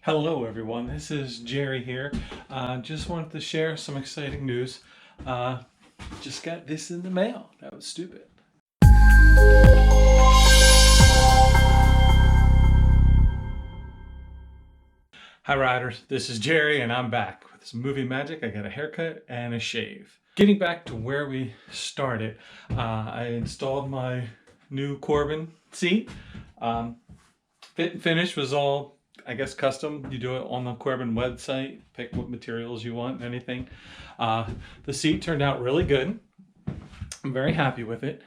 Hello everyone, this is Jerry here. Just wanted to share some exciting news. Uh, just got this in the mail. That was stupid. Hi riders, this is Jerry and I'm back with some movie magic. I got a haircut and a shave. Getting back to where we started, I installed my new Corbin seat. Fit and finish was all, I guess, custom. You do it on the Corbin website, pick what materials you want, anything. The seat turned out really good. I'm very happy with it.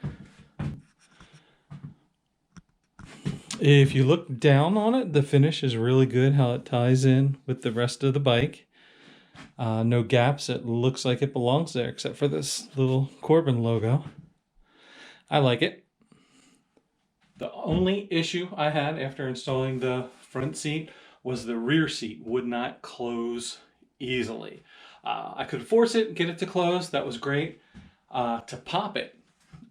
If you look down on it, the finish is really good, how it ties in with the rest of the bike. No gaps. It looks like it belongs there, except for this little Corbin logo. I like it. The only issue I had after installing the front seat was the rear seat would not close easily. I could force it and get it to close. That was great. To pop it,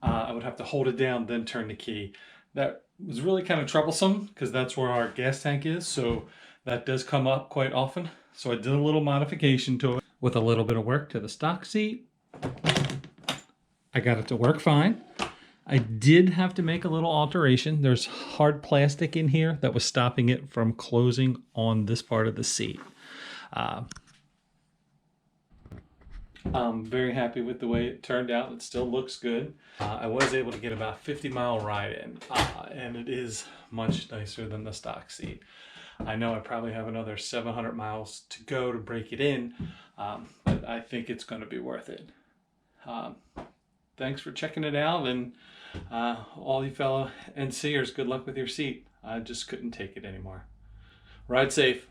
I would have to hold it down, then turn the key. That was really kind of troublesome because that's where our gas tank is. So that does come up quite often. So I did a little modification to it with a little bit of work to the stock seat. I got it to work fine. I did have to make a little alteration. There's hard plastic in here that was stopping it from closing on this part of the seat. I'm very happy with the way it turned out. It still looks good. I was able to get about 50-mile ride in, and it is much nicer than the stock seat. I know I probably have another 700 miles to go to break it in, but I think it's going to be worth it. Thanks for checking it out, and all you fellow NCers, good luck with your seat. I just couldn't take it anymore. Ride safe.